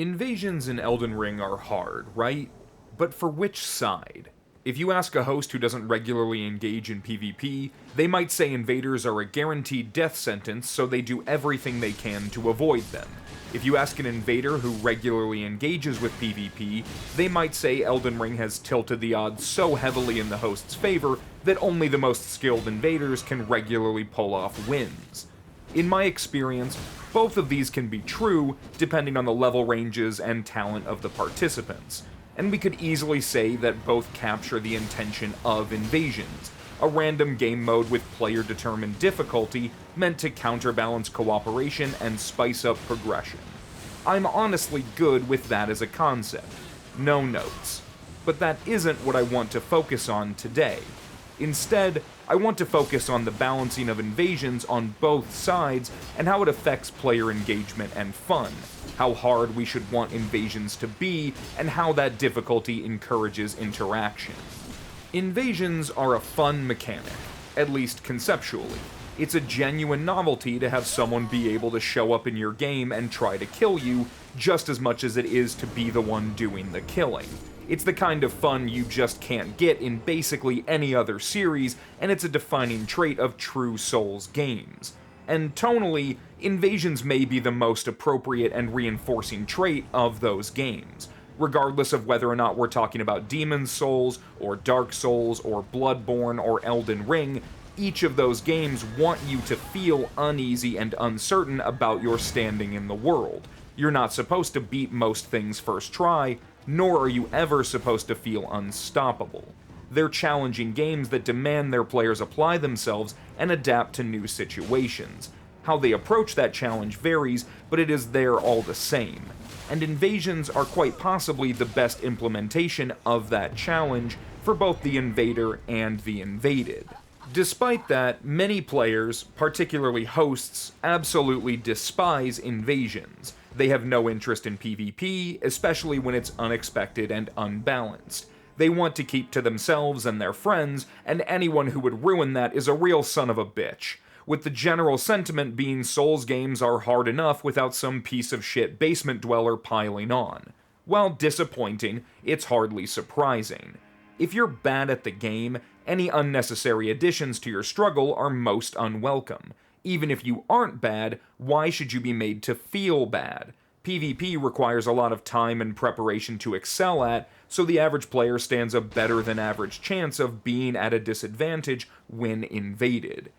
Invasions in Elden Ring are hard, right? But for which side? If you ask a host who doesn't regularly engage in PvP, they might say invaders are a guaranteed death sentence, so they do everything they can to avoid them. If you ask an invader who regularly engages with PvP, they might say Elden Ring has tilted the odds so heavily in the host's favor that only the most skilled invaders can regularly pull off wins. In my experience, both of these can be true depending on the level ranges and talent of the participants, and we could easily say that both capture the intention of invasions, a random game mode with player-determined difficulty meant to counterbalance cooperation and spice up progression. I'm honestly good with that as a concept. No notes. But that isn't what I want to focus on today. Instead, I want to focus on the balancing of invasions on both sides and how it affects player engagement and fun, how hard we should want invasions to be, and how that difficulty encourages interaction. Invasions are a fun mechanic, at least conceptually. It's a genuine novelty to have someone be able to show up in your game and try to kill you, just as much as it is to be the one doing the killing. It's the kind of fun you just can't get in basically any other series, and it's a defining trait of true Souls games. And tonally, invasions may be the most appropriate and reinforcing trait of those games. Regardless of whether or not we're talking about Demon's Souls, or Dark Souls, or Bloodborne, or Elden Ring, each of those games want you to feel uneasy and uncertain about your standing in the world. You're not supposed to beat most things first try, nor are you ever supposed to feel unstoppable. They're challenging games that demand their players apply themselves and adapt to new situations. How they approach that challenge varies, but it is there all the same. And invasions are quite possibly the best implementation of that challenge for both the invader and the invaded. Despite that, many players, particularly hosts, absolutely despise invasions. They have no interest in PvP, especially when it's unexpected and unbalanced. They want to keep to themselves and their friends, and anyone who would ruin that is a real son of a bitch, with the general sentiment being Souls games are hard enough without some piece of shit basement dweller piling on. While disappointing, it's hardly surprising. If you're bad at the game, any unnecessary additions to your struggle are most unwelcome. Even if you aren't bad, why should you be made to feel bad? PvP requires a lot of time and preparation to excel at, so the average player stands a better than average chance of being at a disadvantage when invaded.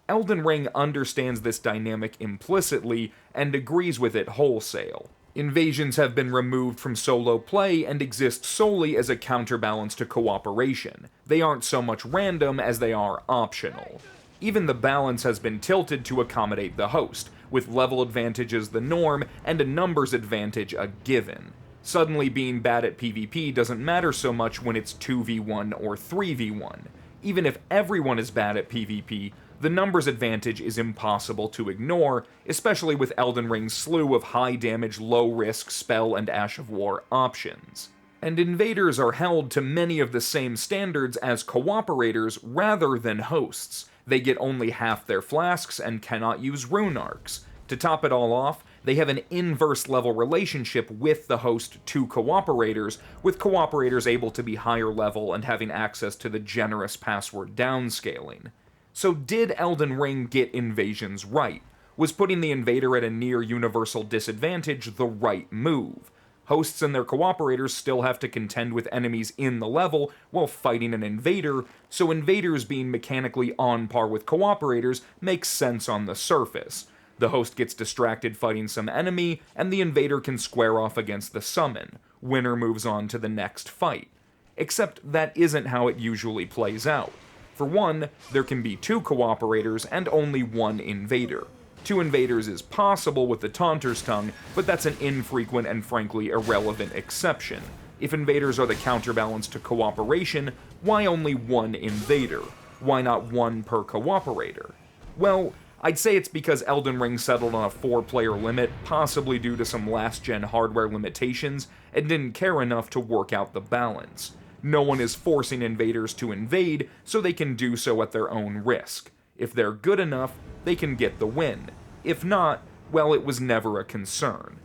Elden Ring understands this dynamic implicitly and agrees with it wholesale. Invasions have been removed from solo play and exist solely as a counterbalance to cooperation. They aren't so much random as they are optional. Even the balance has been tilted to accommodate the host, with level advantages the norm and a numbers advantage a given. Suddenly being bad at PvP doesn't matter so much when it's 2v1 or 3v1. Even if everyone is bad at PvP, the numbers advantage is impossible to ignore, especially with Elden Ring's slew of high-damage, low-risk spell and Ash of War options. And invaders are held to many of the same standards as cooperators rather than hosts. They get only half their flasks and cannot use rune arcs. To top it all off, they have an inverse level relationship with the host to cooperators, with cooperators able to be higher level and having access to the generous password downscaling. So did Elden Ring get invasions right? Was putting the invader at a near universal disadvantage the right move? Hosts and their cooperators still have to contend with enemies in the level while fighting an invader, so invaders being mechanically on par with cooperators makes sense on the surface. The host gets distracted fighting some enemy, and the invader can square off against the summon. Winner moves on to the next fight. Except that isn't how it usually plays out. For one, there can be 2 cooperators and only 1 invader. 2 invaders is possible with the Taunter's Tongue, but that's an infrequent and frankly irrelevant exception. If invaders are the counterbalance to cooperation, why only 1 invader? Why not 1 per cooperator? Well, I'd say it's because Elden Ring settled on a 4-player limit, possibly due to some last-gen hardware limitations, and didn't care enough to work out the balance. No one is forcing invaders to invade, so they can do so at their own risk. If they're good enough, they can get the win. If not, well, it was never a concern.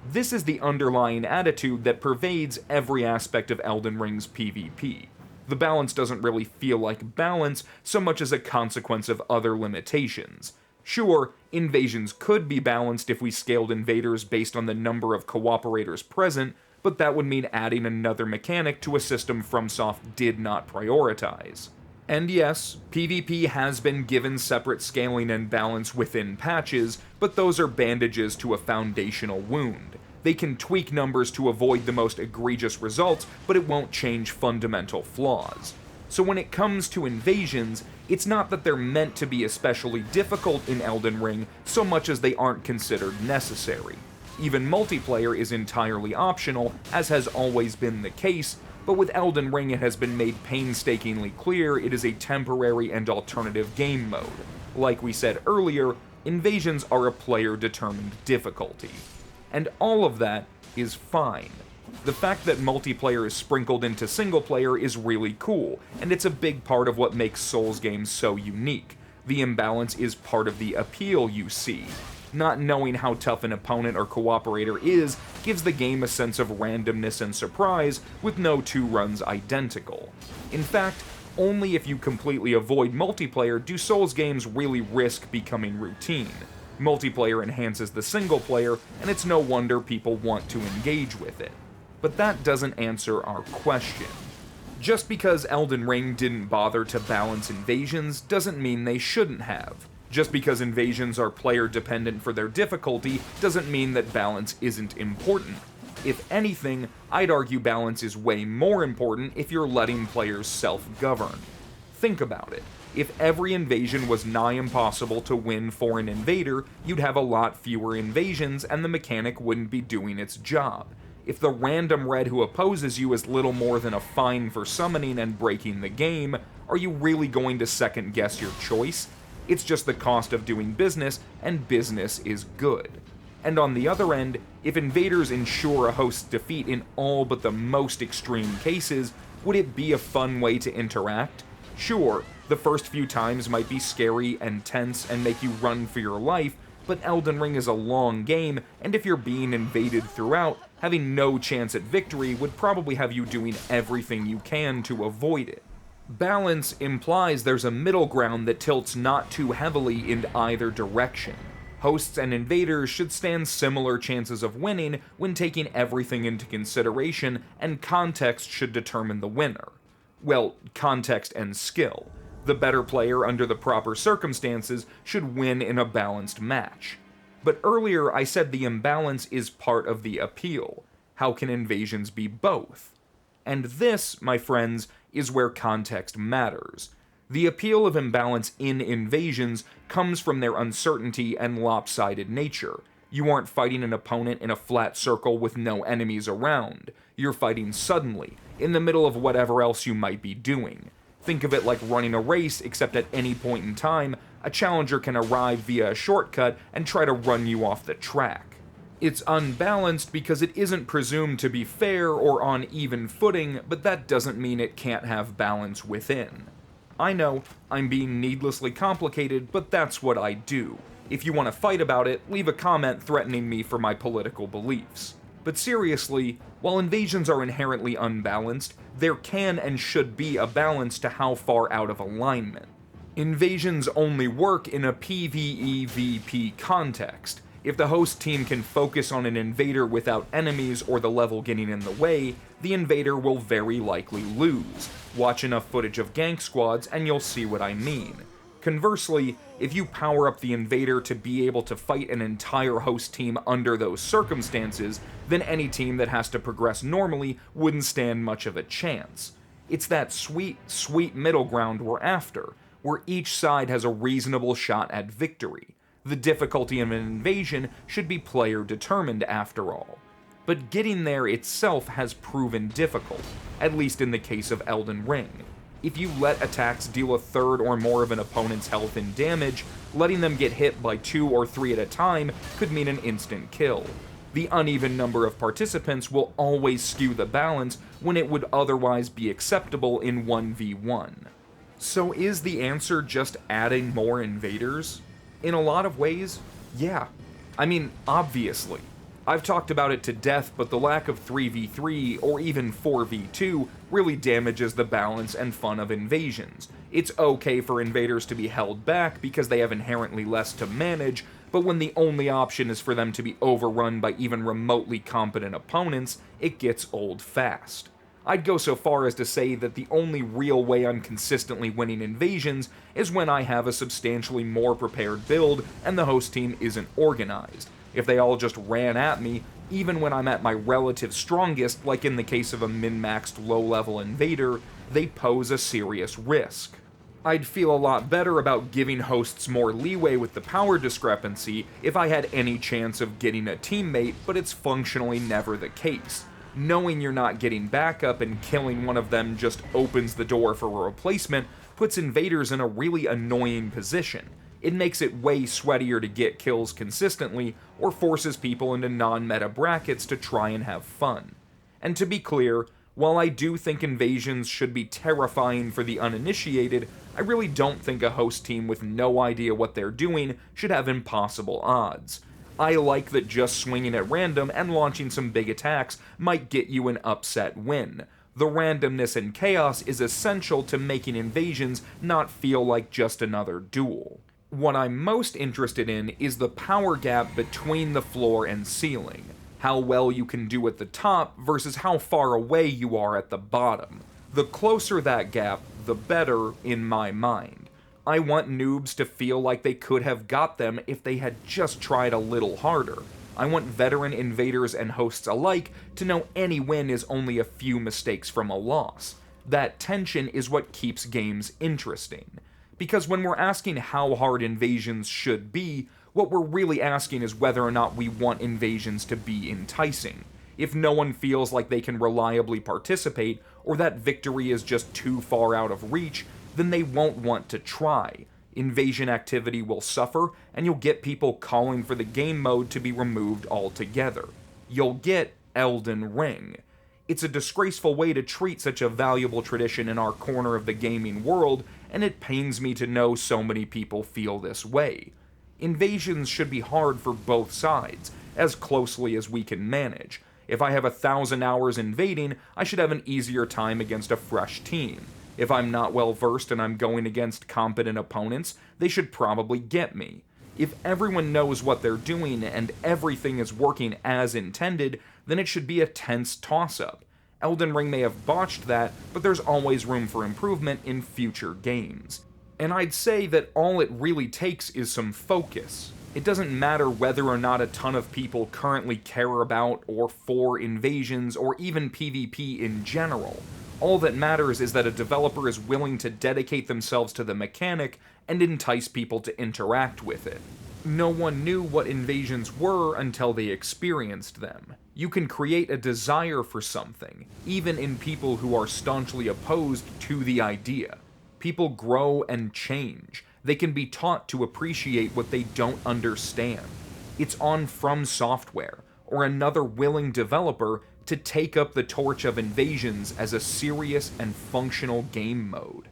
This is the underlying attitude that pervades every aspect of Elden Ring's PvP. The balance doesn't really feel like balance so much as a consequence of other limitations. Sure, invasions could be balanced if we scaled invaders based on the number of cooperators present, but that would mean adding another mechanic to a system FromSoft did not prioritize. And yes, PvP has been given separate scaling and balance within patches, but those are bandages to a foundational wound. They can tweak numbers to avoid the most egregious results, but it won't change fundamental flaws. So when it comes to invasions, it's not that they're meant to be especially difficult in Elden Ring so much as they aren't considered necessary. Even multiplayer is entirely optional, as has always been the case, but with Elden Ring it has been made painstakingly clear it is a temporary and alternative game mode. Like we said earlier, invasions are a player-determined difficulty. And all of that is fine. The fact that multiplayer is sprinkled into single player is really cool, and it's a big part of what makes Souls games so unique. The imbalance is part of the appeal, you see. Not knowing how tough an opponent or cooperator is gives the game a sense of randomness and surprise, with no two runs identical. In fact, only if you completely avoid multiplayer do Souls games really risk becoming routine. Multiplayer enhances the single player, and it's no wonder people want to engage with it. But that doesn't answer our question. Just because Elden Ring didn't bother to balance invasions doesn't mean they shouldn't have. Just because invasions are player-dependent for their difficulty doesn't mean that balance isn't important. If anything, I'd argue balance is way more important if you're letting players self-govern. Think about it. If every invasion was nigh impossible to win for an invader, you'd have a lot fewer invasions and the mechanic wouldn't be doing its job. If the random red who opposes you is little more than a fine for summoning and breaking the game, are you really going to second guess your choice? It's just the cost of doing business, and business is good. And on the other end, if invaders ensure a host's defeat in all but the most extreme cases, would it be a fun way to interact? Sure, the first few times might be scary and tense and make you run for your life, but Elden Ring is a long game, and if you're being invaded throughout, having no chance at victory would probably have you doing everything you can to avoid it. Balance implies there's a middle ground that tilts not too heavily in either direction. Hosts and invaders should stand similar chances of winning when taking everything into consideration, and context should determine the winner. Well, context and skill. The better player under the proper circumstances should win in a balanced match. But earlier I said the imbalance is part of the appeal. How can invasions be both? And this, my friends, is where context matters. The appeal of imbalance in invasions comes from their uncertainty and lopsided nature. You aren't fighting an opponent in a flat circle with no enemies around. You're fighting suddenly, in the middle of whatever else you might be doing. Think of it like running a race, except at any point in time, a challenger can arrive via a shortcut and try to run you off the track. It's unbalanced because it isn't presumed to be fair or on even footing, but that doesn't mean it can't have balance within. I know, I'm being needlessly complicated, but that's what I do. If you want to fight about it, leave a comment threatening me for my political beliefs. But seriously, while invasions are inherently unbalanced, there can and should be a balance to how far out of alignment. Invasions only work in a PvE-VP context. If the host team can focus on an invader without enemies or the level getting in the way, the invader will very likely lose. Watch enough footage of gank squads and you'll see what I mean. Conversely, if you power up the invader to be able to fight an entire host team under those circumstances, then any team that has to progress normally wouldn't stand much of a chance. It's that sweet, sweet middle ground we're after, where each side has a reasonable shot at victory. The difficulty of an invasion should be player determined after all. But getting there itself has proven difficult, at least in the case of Elden Ring. If you let attacks deal a third or more of an opponent's health and damage, letting them get hit by 2 or 3 at a time could mean an instant kill. The uneven number of participants will always skew the balance when it would otherwise be acceptable in 1v1. So is the answer just adding more invaders? In a lot of ways, yeah. I mean, obviously. I've talked about it to death, but the lack of 3v3 or even 4v2 really damages the balance and fun of invasions. It's okay for invaders to be held back because they have inherently less to manage, but when the only option is for them to be overrun by even remotely competent opponents, it gets old fast. I'd go so far as to say that the only real way I'm consistently winning invasions is when I have a substantially more prepared build and the host team isn't organized. If they all just ran at me, even when I'm at my relative strongest, like in the case of a min-maxed low-level invader, they pose a serious risk. I'd feel a lot better about giving hosts more leeway with the power discrepancy if I had any chance of getting a teammate, but it's functionally never the case. Knowing you're not getting backup and killing one of them just opens the door for a replacement puts invaders in a really annoying position. It makes it way sweatier to get kills consistently, or forces people into non-meta brackets to try and have fun. And to be clear, while I do think invasions should be terrifying for the uninitiated, I really don't think a host team with no idea what they're doing should have impossible odds. I like that just swinging at random and launching some big attacks might get you an upset win. The randomness and chaos is essential to making invasions not feel like just another duel. What I'm most interested in is the power gap between the floor and ceiling. How well you can do at the top versus how far away you are at the bottom. The closer that gap, the better in my mind. I want noobs to feel like they could have got them if they had just tried a little harder. I want veteran invaders and hosts alike to know any win is only a few mistakes from a loss. That tension is what keeps games interesting. Because when we're asking how hard invasions should be, what we're really asking is whether or not we want invasions to be enticing. If no one feels like they can reliably participate, or that victory is just too far out of reach, then they won't want to try. Invasion activity will suffer, and you'll get people calling for the game mode to be removed altogether. You'll get Elden Ring. It's a disgraceful way to treat such a valuable tradition in our corner of the gaming world, and it pains me to know so many people feel this way. Invasions should be hard for both sides, as closely as we can manage. If I have 1,000 hours invading, I should have an easier time against a fresh team. If I'm not well versed and I'm going against competent opponents, they should probably get me. If everyone knows what they're doing and everything is working as intended, then it should be a tense toss-up. Elden Ring may have botched that, but there's always room for improvement in future games. And I'd say that all it really takes is some focus. It doesn't matter whether or not a ton of people currently care about or for invasions or even PvP in general. All that matters is that a developer is willing to dedicate themselves to the mechanic and entice people to interact with it. No one knew what invasions were until they experienced them. You can create a desire for something, even in people who are staunchly opposed to the idea. People grow and change. They can be taught to appreciate what they don't understand. It's on From Software, or another willing developer, to take up the torch of invasions as a serious and functional game mode.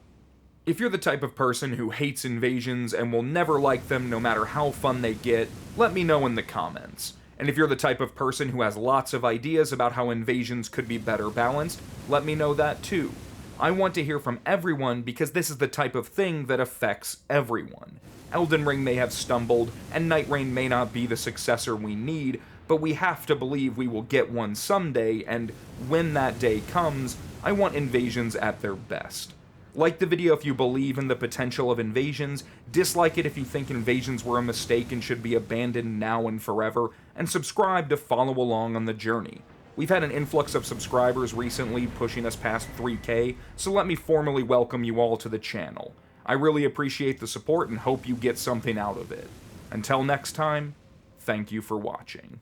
If you're the type of person who hates invasions and will never like them no matter how fun they get, let me know in the comments. And if you're the type of person who has lots of ideas about how invasions could be better balanced, let me know that too. I want to hear from everyone because this is the type of thing that affects everyone. Elden Ring may have stumbled, and Night Rain may not be the successor we need, but we have to believe we will get one someday, and when that day comes, I want invasions at their best. Like the video if you believe in the potential of invasions, dislike it if you think invasions were a mistake and should be abandoned now and forever, and subscribe to follow along on the journey. We've had an influx of subscribers recently, pushing us past 3K, so let me formally welcome you all to the channel. I really appreciate the support and hope you get something out of it. Until next time, thank you for watching.